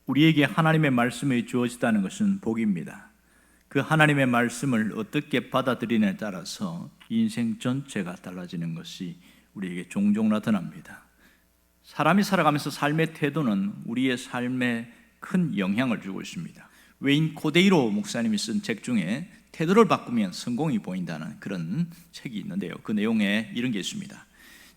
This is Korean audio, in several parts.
우리에게 하나님의 말씀이 주어지다는 것은 복입니다. 그 하나님의 말씀을 어떻게 받아들이느냐에 따라서 인생 전체가 달라지는 것이 우리에게 종종 나타납니다. 사람이 살아가면서 삶의 태도는 우리의 삶에 큰 영향을 주고 있습니다. 웨인 코데이로 목사님이 쓴 책 중에 태도를 바꾸면 성공이 보인다는 그런 책이 있는데요, 그 내용에 이런 게 있습니다.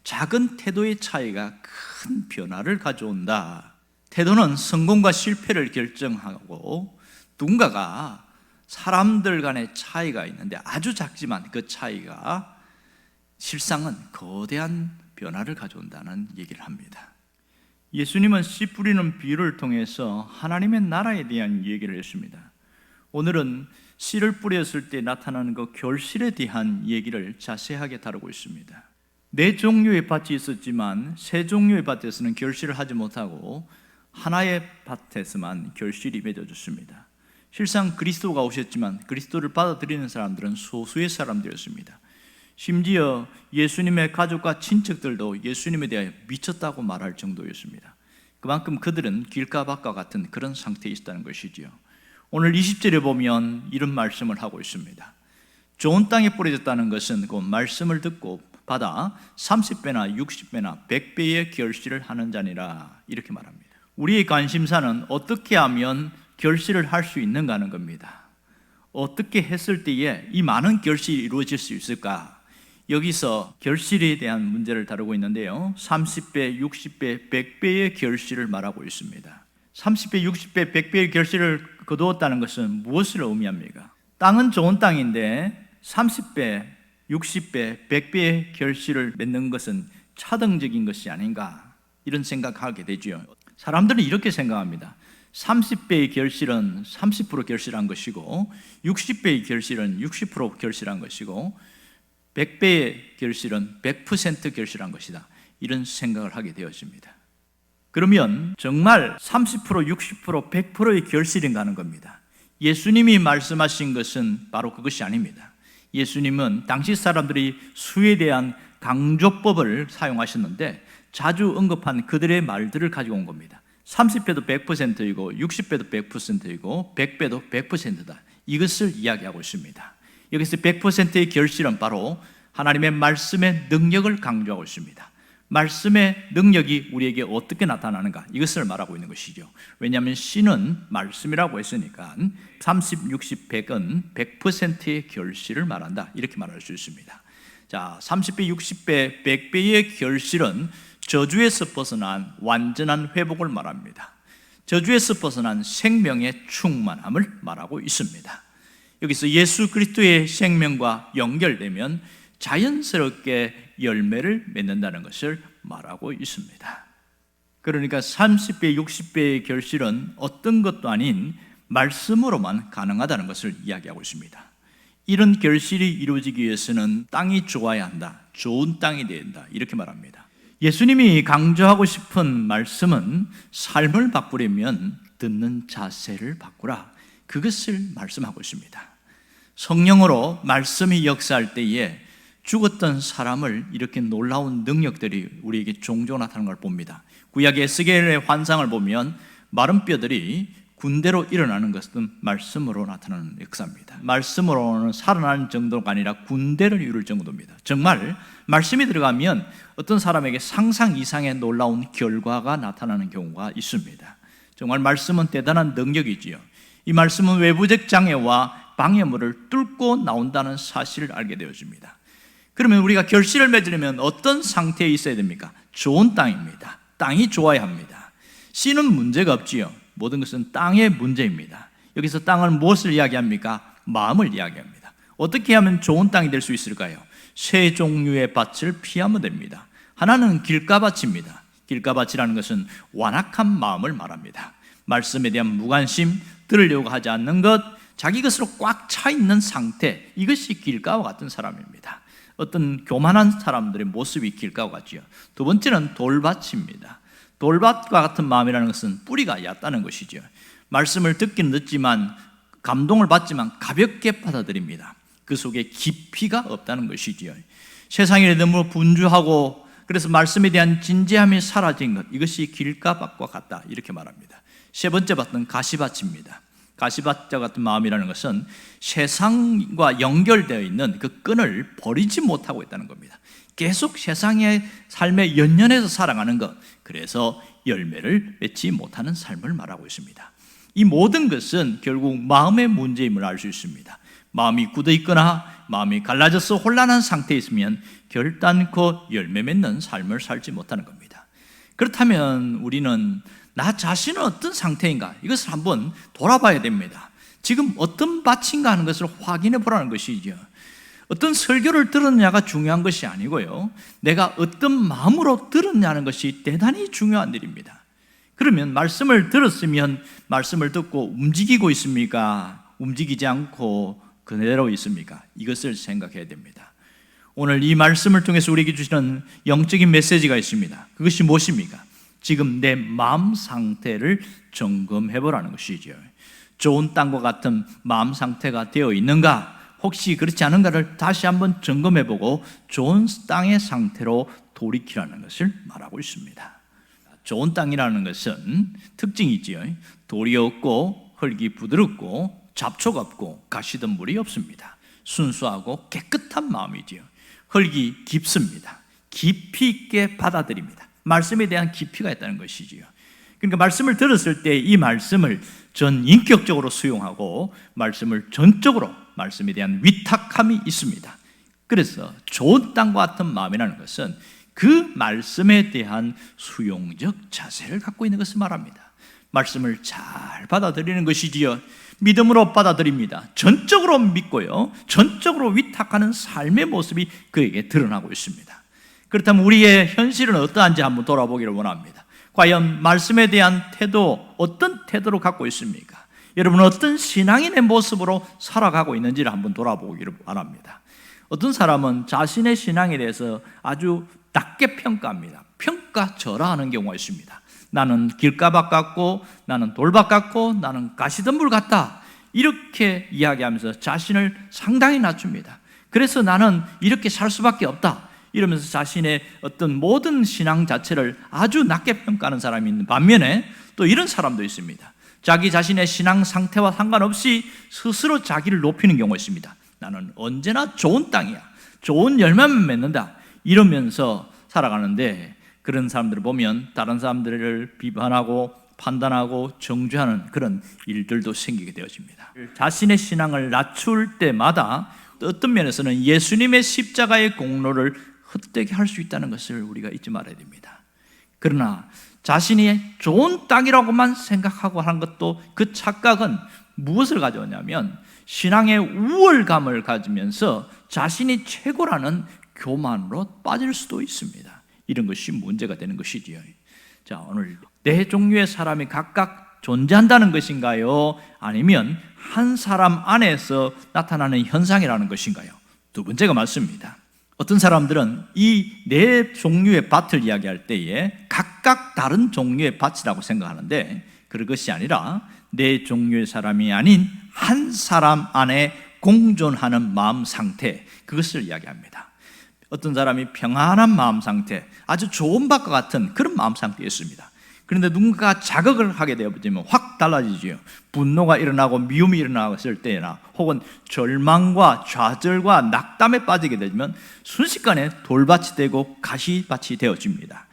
작은 태도의 차이가 큰 변화를 가져온다. 태도는 성공과 실패를 결정하고, 누군가가 사람들 간의 차이가 있는데 아주 작지만 그 차이가 실상은 거대한 변화를 가져온다는 얘기를 합니다. 예수님은 씨 뿌리는 비유를 통해서 하나님의 나라에 대한 얘기를 했습니다. 오늘은 씨를 뿌렸을 때 나타나는 그 결실에 대한 얘기를 자세하게 다루고 있습니다. 4종류의 밭이 있었지만 3종류의 밭에서는 결실을 하지 못하고 하나의 밭에서만 결실이 맺어졌습니다. 실상 그리스도가 오셨지만 그리스도를 받아들이는 사람들은 소수의 사람들이었습니다. 심지어 예수님의 가족과 친척들도 예수님에 대하여 미쳤다고 말할 정도였습니다. 그만큼 그들은 길가밭과 같은 그런 상태에 있었다는 것이지요. 오늘 20절에 보면 이런 말씀을 하고 있습니다. 좋은 땅에 뿌려졌다는 것은 그 말씀을 듣고 받아 30배나 60배나 100배의 결실을 하는 자니라, 이렇게 말합니다. 우리의 관심사는 어떻게 하면 결실을 할 수 있는가 하는 겁니다. 어떻게 했을 때에 이 많은 결실이 이루어질 수 있을까? 여기서 결실에 대한 문제를 다루고 있는데요, 30배, 60배, 100배의 결실을 말하고 있습니다. 30배, 60배, 100배의 결실을 거두었다는 것은 무엇을 의미합니까? 땅은 좋은 땅인데 30배, 60배, 100배의 결실을 맺는 것은 차등적인 것이 아닌가, 이런 생각하게 되죠. 사람들은 이렇게 생각합니다. 30배의 결실은 30% 결실한 것이고, 60배의 결실은 60% 결실한 것이고, 100배의 결실은 100% 결실한 것이다, 이런 생각을 하게 되었습니다. 그러면 정말 30%, 60%, 100%의 결실인가 하는 겁니다. 예수님이 말씀하신 것은 바로 그것이 아닙니다. 예수님은 당시 사람들이 수에 대한 강조법을 사용하셨는데 자주 언급한 그들의 말들을 가지고 온 겁니다. 30배도 100%이고 60배도 100%이고 100배도 100%다, 이것을 이야기하고 있습니다. 여기서 100%의 결실은 바로 하나님의 말씀의 능력을 강조하고 있습니다. 말씀의 능력이 우리에게 어떻게 나타나는가, 이것을 말하고 있는 것이죠. 왜냐하면 씨는 말씀이라고 했으니까 30, 60, 100은 100%의 결실을 말한다, 이렇게 말할 수 있습니다. 자, 30배, 60배, 100배의 결실은 저주에서 벗어난 완전한 회복을 말합니다. 저주에서 벗어난 생명의 충만함을 말하고 있습니다. 여기서 예수 그리스도의 생명과 연결되면 자연스럽게 열매를 맺는다는 것을 말하고 있습니다. 그러니까 30배, 60배의 결실은 어떤 것도 아닌 말씀으로만 가능하다는 것을 이야기하고 있습니다. 이런 결실이 이루어지기 위해서는 땅이 좋아야 한다, 좋은 땅이 된다, 이렇게 말합니다. 예수님이 강조하고 싶은 말씀은 삶을 바꾸려면 듣는 자세를 바꾸라, 그것을 말씀하고 있습니다. 성령으로 말씀이 역사할 때에 죽었던 사람을 이렇게 놀라운 능력들이 우리에게 종종 나타나는 걸 봅니다. 구약의 에스겔의 환상을 보면 마른 뼈들이 군대로 일어나는 것은 말씀으로 나타나는 역사입니다. 말씀으로는 살아나는 정도가 아니라 군대를 이룰 정도입니다. 정말 말씀이 들어가면 어떤 사람에게 상상 이상의 놀라운 결과가 나타나는 경우가 있습니다. 정말 말씀은 대단한 능력이지요. 이 말씀은 외부적 장애와 방해물을 뚫고 나온다는 사실을 알게 되어집니다. 그러면 우리가 결실을 맺으려면 어떤 상태에 있어야 됩니까? 좋은 땅입니다. 땅이 좋아야 합니다. 씨는 문제가 없지요. 모든 것은 땅의 문제입니다. 여기서 땅은 무엇을 이야기합니까? 마음을 이야기합니다. 어떻게 하면 좋은 땅이 될 수 있을까요? 3종류의 밭을 피하면 됩니다. 하나는 길가밭입니다. 길가밭이라는 것은 완악한 마음을 말합니다. 말씀에 대한 무관심, 들으려고 하지 않는 것, 자기 것으로 꽉 차 있는 상태, 이것이 길가와 같은 사람입니다. 어떤 교만한 사람들의 모습이 길가와 같지요. 두 번째는 돌밭입니다. 돌밭과 같은 마음이라는 것은 뿌리가 얕다는 것이죠. 말씀을 듣기는 듣지만, 감동을 받지만 가볍게 받아들입니다. 그 속에 깊이가 없다는 것이지요. 세상에 너무 분주하고 그래서 말씀에 대한 진지함이 사라진 것, 이것이 길가밭과 같다 이렇게 말합니다. 세 번째 밭은 가시밭입니다. 가시밭과 같은 마음이라는 것은 세상과 연결되어 있는 그 끈을 버리지 못하고 있다는 겁니다. 계속 세상의 삶에 연연해서 살아가는 것, 그래서 열매를 맺지 못하는 삶을 말하고 있습니다. 이 모든 것은 결국 마음의 문제임을 알 수 있습니다. 마음이 굳어 있거나 마음이 갈라져서 혼란한 상태에 있으면 결단코 열매 맺는 삶을 살지 못하는 겁니다. 그렇다면 우리는 나 자신은 어떤 상태인가, 이것을 한번 돌아봐야 됩니다. 지금 어떤 밭인가 하는 것을 확인해 보라는 것이죠. 어떤 설교를 들었냐가 중요한 것이 아니고요, 내가 어떤 마음으로 들었냐는 것이 대단히 중요한 일입니다. 그러면 말씀을 들었으면 말씀을 듣고 움직이고 있습니까? 움직이지 않고 그대로 있습니까? 이것을 생각해야 됩니다. 오늘 이 말씀을 통해서 우리에게 주시는 영적인 메시지가 있습니다. 그것이 무엇입니까? 지금 내 마음 상태를 점검해 보라는 것이죠. 좋은 땅과 같은 마음 상태가 되어 있는가? 혹시 그렇지 않은가를 다시 한번 점검해 보고 좋은 땅의 상태로 돌이키라는 것을 말하고 있습니다. 좋은 땅이라는 것은 특징이 있지요. 돌이 없고 흙이 부드럽고 잡초가 없고 가시덤불이 없습니다. 순수하고 깨끗한 마음이지요. 흙이 깊습니다. 깊이 있게 받아들입니다. 말씀에 대한 깊이가 있다는 것이지요. 그러니까 말씀을 들었을 때 이 말씀을 전 인격적으로 수용하고 말씀을 전적으로, 말씀에 대한 위탁함이 있습니다. 그래서 좋은 땅과 같은 마음이라는 것은 그 말씀에 대한 수용적 자세를 갖고 있는 것을 말합니다. 말씀을 잘 받아들이는 것이지요. 믿음으로 받아들입니다. 전적으로 믿고요, 전적으로 위탁하는 삶의 모습이 그에게 드러나고 있습니다. 그렇다면 우리의 현실은 어떠한지 한번 돌아보기를 원합니다. 과연 말씀에 대한 태도, 어떤 태도로 갖고 있습니까? 여러분, 어떤 신앙인의 모습으로 살아가고 있는지를 한번 돌아보기를 바랍니다. 어떤 사람은 자신의 신앙에 대해서 아주 낮게 평가합니다. 평가절하하는 경우가 있습니다. 나는 길가밭 같고, 나는 돌밭 같고, 나는 가시덤불 같다, 이렇게 이야기하면서 자신을 상당히 낮춥니다. 그래서 나는 이렇게 살 수밖에 없다, 이러면서 자신의 어떤 모든 신앙 자체를 아주 낮게 평가하는 사람이 있는 반면에, 또 이런 사람도 있습니다. 자기 자신의 신앙 상태와 상관없이 스스로 자기를 높이는 경우가 있습니다. 나는 언제나 좋은 땅이야, 좋은 열매만 맺는다, 이러면서 살아가는데, 그런 사람들을 보면 다른 사람들을 비판하고 판단하고 정죄하는 그런 일들도 생기게 되어집니다. 자신의 신앙을 낮출 때마다 어떤 면에서는 예수님의 십자가의 공로를 헛되게 할 수 있다는 것을 우리가 잊지 말아야 됩니다. 그러나 자신이 좋은 땅이라고만 생각하고 하는 것도, 그 착각은 무엇을 가져오냐면 신앙의 우월감을 가지면서 자신이 최고라는 교만으로 빠질 수도 있습니다. 이런 것이 문제가 되는 것이지요. 자, 오늘 네 종류의 사람이 각각 존재한다는 것인가요? 아니면 한 사람 안에서 나타나는 현상이라는 것인가요? 두 번째가 맞습니다. 어떤 사람들은 이 네 종류의 밭을 이야기할 때에 각각 다른 종류의 밭이라고 생각하는데, 그런 것이 아니라 네 종류의 사람이 아닌 한 사람 안에 공존하는 마음 상태, 그것을 이야기합니다. 어떤 사람이 평안한 마음 상태, 아주 좋은 밭과 같은 그런 마음 상태였습니다. 그런데 누군가가 자극을 하게 되어지면 확 달라지죠. 분노가 일어나고 미움이 일어났을 때나, 혹은 절망과 좌절과 낙담에 빠지게 되면 순식간에 돌밭이 되고 가시밭이 되어집니다.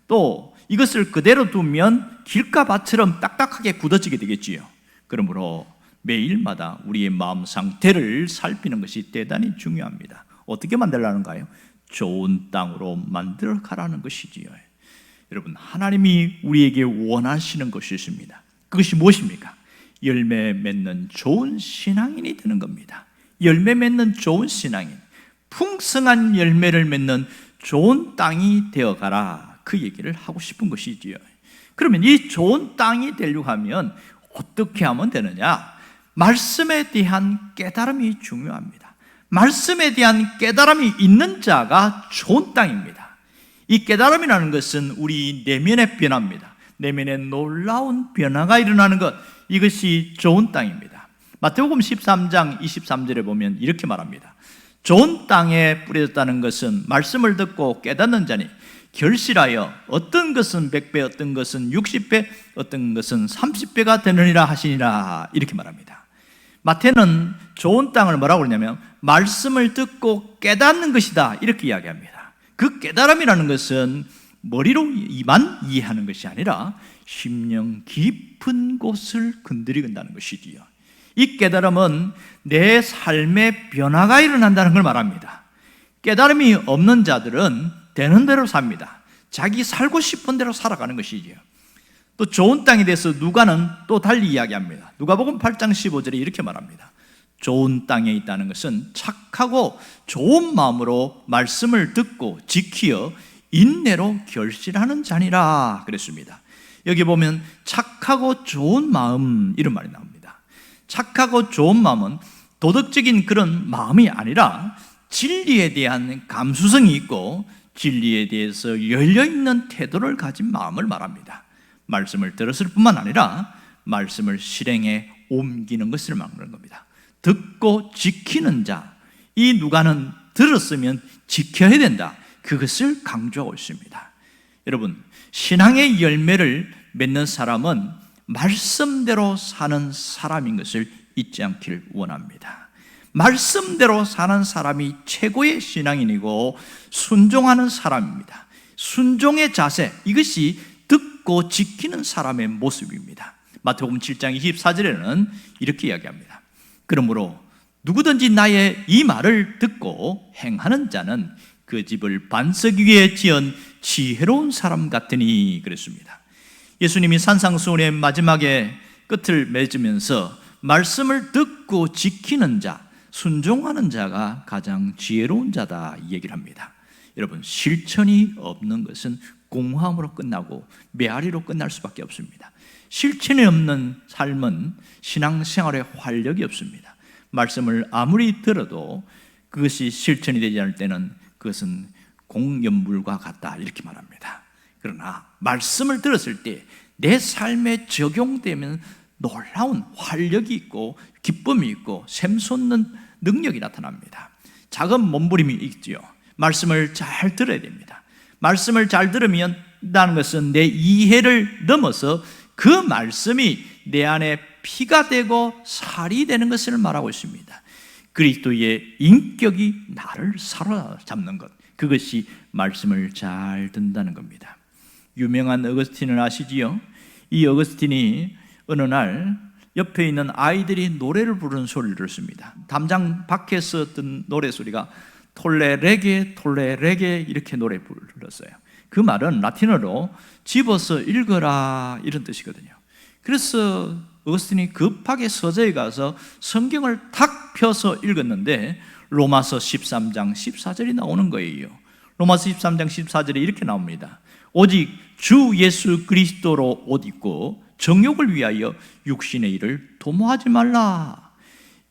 또 이것을 그대로 두면 길가밭처럼 딱딱하게 굳어지게 되겠지요. 그러므로 매일마다 우리의 마음 상태를 살피는 것이 대단히 중요합니다. 어떻게 만들라는가요? 좋은 땅으로 만들어 가라는 것이지요. 여러분, 하나님이 우리에게 원하시는 것이 있습니다. 그것이 무엇입니까? 열매 맺는 좋은 신앙인이 되는 겁니다. 열매 맺는 좋은 신앙인, 풍성한 열매를 맺는 좋은 땅이 되어가라, 그 얘기를 하고 싶은 것이지요. 그러면 이 좋은 땅이 되려고 하면 어떻게 하면 되느냐? 말씀에 대한 깨달음이 중요합니다. 말씀에 대한 깨달음이 있는 자가 좋은 땅입니다. 이 깨달음이라는 것은 우리 내면의 변화입니다. 내면에 놀라운 변화가 일어나는 것, 이것이 좋은 땅입니다. 마태복음 13장 23절에 보면 이렇게 말합니다. 좋은 땅에 뿌려졌다는 것은 말씀을 듣고 깨닫는 자니 결실하여 어떤 것은 100배, 어떤 것은 60배, 어떤 것은 30배가 되느니라 하시니라, 이렇게 말합니다. 마태는 좋은 땅을 뭐라고 그러냐면 말씀을 듣고 깨닫는 것이다, 이렇게 이야기합니다. 그 깨달음이라는 것은 머리로만 이해하는 것이 아니라 심령 깊은 곳을 건드린다는 것이지요. 이 깨달음은 내 삶의 변화가 일어난다는 걸 말합니다. 깨달음이 없는 자들은 되는 대로 삽니다. 자기 살고 싶은 대로 살아가는 것이지요. 또 좋은 땅에 대해서 누가는 또 달리 이야기합니다. 누가복음 8장 15절에 이렇게 말합니다. 좋은 땅에 있다는 것은 착하고 좋은 마음으로 말씀을 듣고 지키어 인내로 결실하는 자니라 그랬습니다. 여기 보면 착하고 좋은 마음, 이런 말이 나옵니다. 착하고 좋은 마음은 도덕적인 그런 마음이 아니라 진리에 대한 감수성이 있고 진리에 대해서 열려있는 태도를 가진 마음을 말합니다. 말씀을 들었을 뿐만 아니라 말씀을 실행에 옮기는 것을 말하는 겁니다. 듣고 지키는 자, 이 누가는 들었으면 지켜야 된다, 그것을 강조하고 있습니다. 여러분, 신앙의 열매를 맺는 사람은 말씀대로 사는 사람인 것을 잊지 않길 원합니다. 말씀대로 사는 사람이 최고의 신앙인이고 순종하는 사람입니다. 순종의 자세, 이것이 듣고 지키는 사람의 모습입니다. 마태복음 7장 24절에는 이렇게 이야기합니다. 그러므로 누구든지 나의 이 말을 듣고 행하는 자는 그 집을 반석 위에 지은 지혜로운 사람 같으니 그랬습니다. 예수님이 산상수훈의 마지막에 끝을 맺으면서 말씀을 듣고 지키는 자, 순종하는 자가 가장 지혜로운 자다, 이 얘기를 합니다. 여러분, 실천이 없는 것은 공허함으로 끝나고 메아리로 끝날 수밖에 없습니다. 실천이 없는 삶은 신앙생활에 활력이 없습니다. 말씀을 아무리 들어도 그것이 실천이 되지 않을 때는 그것은 공연물과 같다, 이렇게 말합니다. 그러나 말씀을 들었을 때 내 삶에 적용되면 놀라운 활력이 있고 기쁨이 있고 샘솟는 능력이 나타납니다. 작은 몸부림이 있지요. 말씀을 잘 들어야 됩니다. 말씀을 잘 들으면 다는 것은 내 이해를 넘어서 그 말씀이 내 안에 피가 되고 살이 되는 것을 말하고 있습니다. 그리스도의 인격이 나를 사로잡는 것, 그것이 말씀을 잘 듣는다는 겁니다. 유명한 어거스틴을 아시지요? 이 어거스틴이 어느 날 옆에 있는 아이들이 노래를 부르는 소리를 들었습니다. 담장 밖에서 듣는 노래 소리가 톨레레게 톨레레게 이렇게 노래 불렀어요. 그 말은 라틴어로 집어서 읽어라, 이런 뜻이거든요. 그래서 어거스틴이 급하게 서재에 가서 성경을 탁 펴서 읽었는데 로마서 13장 14절이 나오는 거예요. 로마서 13장 14절에 이렇게 나옵니다. 오직 주 예수 그리스도로 옷 입고 정욕을 위하여 육신의 일을 도모하지 말라.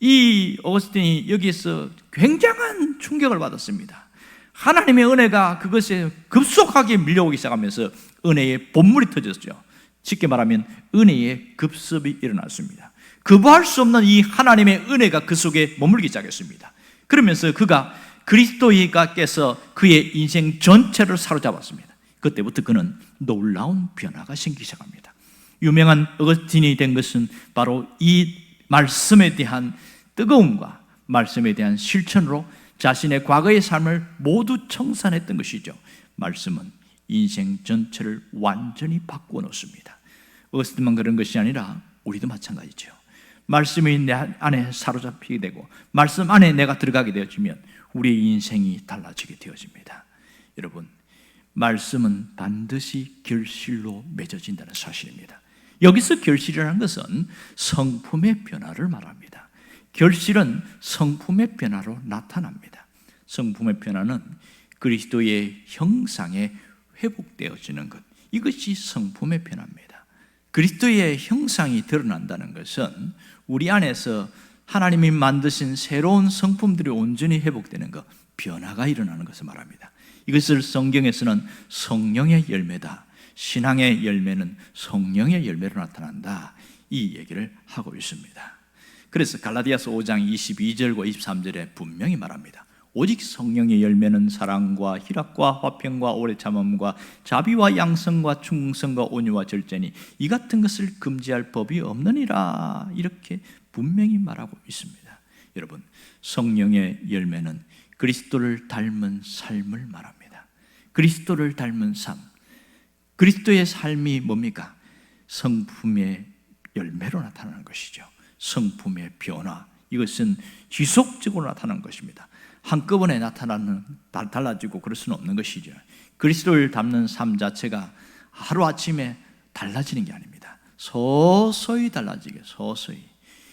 이 어거스틴이 여기에서 굉장한 충격을 받았습니다. 하나님의 은혜가 그것에 급속하게 밀려오기 시작하면서 은혜의 본물이 터졌죠. 쉽게 말하면 은혜의 급습이 일어났습니다. 거부할 수 없는 이 하나님의 은혜가 그 속에 머물기 시작했습니다. 그러면서 그가 그리스도께서 그의 인생 전체를 사로잡았습니다. 그때부터 그는 놀라운 변화가 생기기 시작합니다. 유명한 어거스틴이 된 것은 바로 이 말씀에 대한 뜨거움과 말씀에 대한 실천으로 자신의 과거의 삶을 모두 청산했던 것이죠. 말씀은 인생 전체를 완전히 바꾸어 놓습니다. 어거스틴만 그런 것이 아니라 우리도 마찬가지죠. 말씀이 내 안에 사로잡히게 되고 말씀 안에 내가 들어가게 되어지면 우리의 인생이 달라지게 되어집니다. 여러분, 말씀은 반드시 결실로 맺어진다는 사실입니다. 여기서 결실이라는 것은 성품의 변화를 말합니다. 결실은 성품의 변화로 나타납니다. 성품의 변화는 그리스도의 형상에 회복되어지는 것, 이것이 성품의 변화입니다. 그리스도의 형상이 드러난다는 것은 우리 안에서 하나님이 만드신 새로운 성품들이 온전히 회복되는 것, 변화가 일어나는 것을 말합니다. 이것을 성경에서는 성령의 열매다, 신앙의 열매는 성령의 열매로 나타난다, 이 얘기를 하고 있습니다. 그래서 갈라디아서 5장 22절과 23절에 분명히 말합니다. 오직 성령의 열매는 사랑과 희락과 화평과 오래 참음과 자비와 양성과 충성과 온유와 절제니 이 같은 것을 금지할 법이 없느니라. 이렇게 분명히 말하고 있습니다. 여러분, 성령의 열매는 그리스도를 닮은 삶을 말합니다. 그리스도를 닮은 삶. 그리스도의 삶이 뭡니까? 성품의 열매로 나타나는 것이죠. 성품의 변화. 이것은 지속적으로 나타나는 것입니다. 한꺼번에 나타나는, 달라지고 그럴 수는 없는 것이죠. 그리스도를 닮는 삶 자체가 하루아침에 달라지는 게 아닙니다. 서서히 달라지게, 서서히.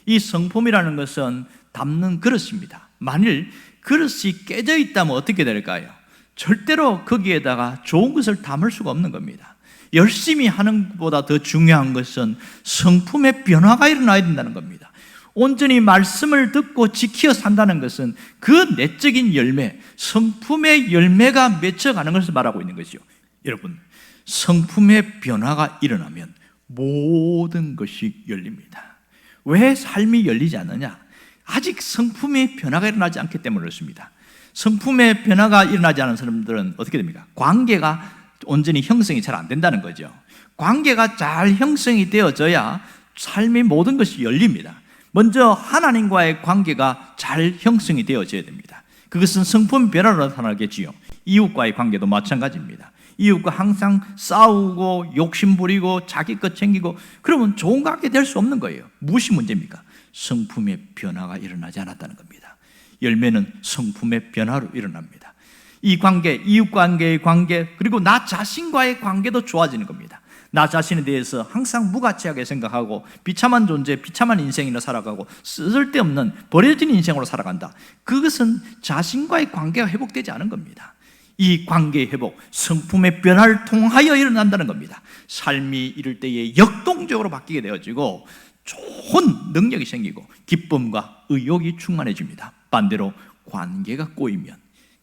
이 성품이라는 것은 담는 그릇입니다. 만일 그릇이 깨져 있다면 어떻게 될까요? 절대로 거기에다가 좋은 것을 담을 수가 없는 겁니다. 열심히 하는 것보다 더 중요한 것은 성품의 변화가 일어나야 된다는 겁니다. 온전히 말씀을 듣고 지켜 산다는 것은 그 내적인 열매, 성품의 열매가 맺혀가는 것을 말하고 있는 것이죠. 여러분, 성품의 변화가 일어나면 모든 것이 열립니다. 왜 삶이 열리지 않느냐? 아직 성품의 변화가 일어나지 않기 때문에 그렇습니다. 성품의 변화가 일어나지 않은 사람들은 어떻게 됩니까? 관계가 온전히 형성이 잘 안 된다는 거죠. 관계가 잘 형성이 되어져야 삶의 모든 것이 열립니다. 먼저 하나님과의 관계가 잘 형성이 되어져야 됩니다. 그것은 성품 변화로 나타나겠지요. 이웃과의 관계도 마찬가지입니다. 이웃과 항상 싸우고 욕심 부리고 자기 것 챙기고 그러면 좋은 관계 될 수 없는 거예요. 무엇이 문제입니까? 성품의 변화가 일어나지 않았다는 겁니다. 열매는 성품의 변화로 일어납니다. 이 관계, 이웃관계의 관계, 그리고 나 자신과의 관계도 좋아지는 겁니다. 나 자신에 대해서 항상 무가치하게 생각하고 비참한 존재, 비참한 인생으로 살아가고 쓸데없는 버려진 인생으로 살아간다. 그것은 자신과의 관계가 회복되지 않은 겁니다. 이 관계의 회복, 성품의 변화를 통하여 일어난다는 겁니다. 삶이 이럴 때에 역동적으로 바뀌게 되어지고 좋은 능력이 생기고 기쁨과 의욕이 충만해집니다. 반대로 관계가 꼬이면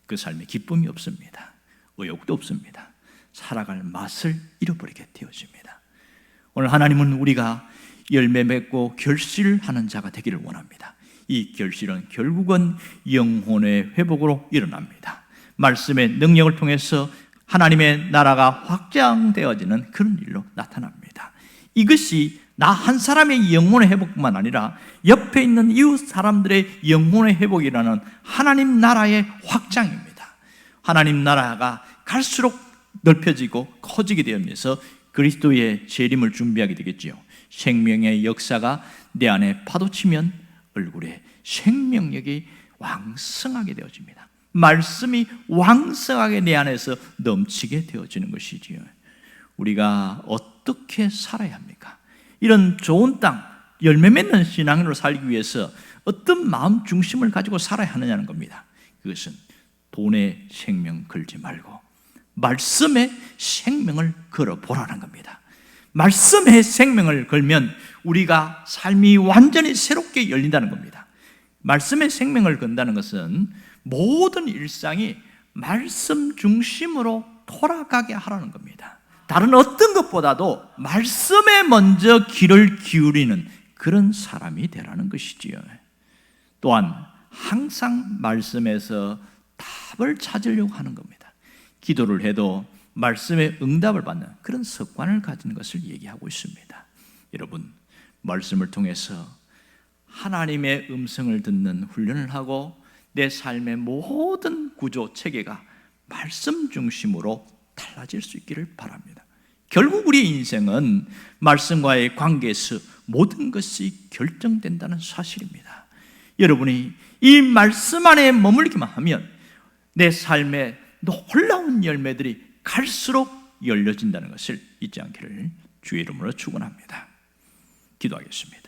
그 삶에 기쁨이 없습니다. 의욕도 없습니다. 살아갈 맛을 잃어버리게 되어집니다. 오늘 하나님은 우리가 열매 맺고 결실하는 자가 되기를 원합니다. 이 결실은 결국은 영혼의 회복으로 일어납니다. 말씀의 능력을 통해서 하나님의 나라가 확장되어지는 그런 일로 나타납니다. 이것이 나 한 사람의 영혼의 회복뿐만 아니라 옆에 있는 이웃 사람들의 영혼의 회복이라는 하나님 나라의 확장입니다. 하나님 나라가 갈수록 넓혀지고 커지게 되면서 그리스도의 재림을 준비하게 되겠지요. 생명의 역사가 내 안에 파도치면 얼굴에 생명력이 왕성하게 되어집니다. 말씀이 왕성하게 내 안에서 넘치게 되어지는 것이지요. 우리가 어떻게 살아야 합니까? 이런 좋은 땅, 열매 맺는 신앙으로 살기 위해서 어떤 마음 중심을 가지고 살아야 하느냐는 겁니다. 그것은 돈에 생명 걸지 말고 말씀에 생명을 걸어보라는 겁니다. 말씀에 생명을 걸면 우리가 삶이 완전히 새롭게 열린다는 겁니다. 말씀에 생명을 건다는 것은 모든 일상이 말씀 중심으로 돌아가게 하라는 겁니다. 다른 어떤 것보다도 말씀에 먼저 귀를 기울이는 그런 사람이 되라는 것이지요. 또한 항상 말씀에서 답을 찾으려고 하는 겁니다. 기도를 해도 말씀에 응답을 받는 그런 습관을 가진 것을 얘기하고 있습니다. 여러분, 말씀을 통해서 하나님의 음성을 듣는 훈련을 하고 내 삶의 모든 구조, 체계가 말씀 중심으로 달라질 수 있기를 바랍니다. 결국 우리의 인생은 말씀과의 관계에서 모든 것이 결정된다는 사실입니다. 여러분이 이 말씀 안에 머물기만 하면 내 삶의 놀라운 열매들이 갈수록 열려진다는 것을 잊지 않기를 주의 이름으로 축원합니다. 기도하겠습니다.